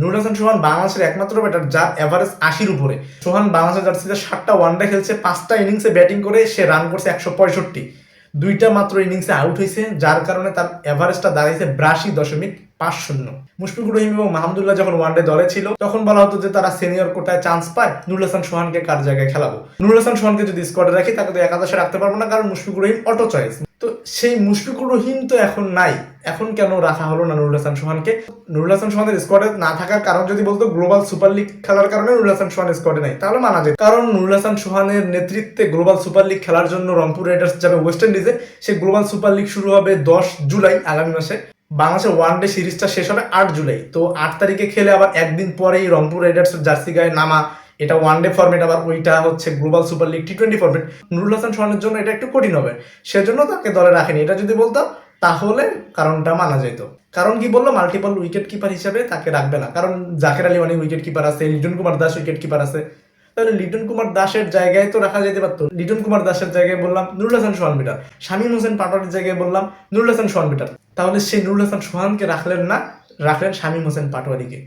নুরুল হাসান সোহান বাংলাদেশের একমাত্র ব্যাটার যার এভারেজ 80-র উপরে। সোহান বাংলাদেশের জার্সিতে 7টা ওয়ানডে খেলছে, 5টা ইনিংসে ব্যাটিং করে সে রান করছে 165, 2টা মাত্র ইনিংসে আউট হয়েছে, যার কারণে তার এভারেজটা দাঁড়িয়েছে 82.50। মুশফিকুর রহিম এবং মাহমুদুল্লাহ যখন ওয়ানডে দলে ছিল তখন বলা হতো যে তারা সিনিয়র কোটায় চান্স পায়, নুরুল হাসান সোহানকে কার জায়গায় খেলাবো। নুরুল হাসান সোহানকে যদি স্কোয়াডে রাখি তাকে তো একাদশে রাখতে পারবো না, কারণ মুশফিকুর রহিম অটো চয়েস। তো সেই মুশফিকুর রহিম তো এখন নাই, এখন কেন রাখা হলো না নুরুল হাসান সোহানকে? নুরুল হাসান সোহানের স্কোয়াডে না থাকার কারণ যদি বলতো গ্লোবাল সুপার লিগ খেলার কারণে নুরুল হাসান সোহান স্কোয়াডে নাই, তাহলে মানা যায়। কারণ নুরুল হাসান সোহানের নেতৃত্বে গ্লোবাল সুপার লিগ খেলার জন্য রংপুর রাইডার্স যাবে ওয়েস্ট ইন্ডিজে। সেই গ্লোবাল সুপার লিগ শুরু হবে 10 জুলাই আগামী মাসে। বাংলাদেশের ওয়ানডে সিরিজটা শেষ হবে 8 জুলাই। তো 8 তারিখে খেলে আবার একদিন পরেই রংপুর রাইডার্সের জার্সি গায়ে নামা, এটা ওয়ানডে ফরম্যাট, আবার ওইটা হচ্ছে গ্লোবাল সুপার লিগ টি20 ফরম্যাট। নুরুল হাসান সোহানের জন্য এটা একটু কঠিন হবে, সেজন্য তাকে দলে রাখেনি। এটা যদি বলতাম তাহলে কারণটা মানা যেত। কারণ কি বললো, মাল্টিপল উইকেট কিপার হিসেবে তাকে রাখবে না, কারণ জাকের আলী অনেক উইকেট কিপার আছে, লিটন কুমার দাস উইকেট কিপার আছে। তাহলে লিটন কুমার দাসের জায়গায় তো রাখা যেতে পারতো। লিটন কুমার দাসের জায়গায় বললাম নুরুল হাসান সোহান বেটার, শামীম হোসেন পাটোয়ারির জায়গায় বললাম নুরুল হাসান সোহান বেটার। তাহলে সেই নুরুল হাসান সোহানকে রাখলেন না, রাখলেন শামীম হোসেন পাটোয়ারিকে।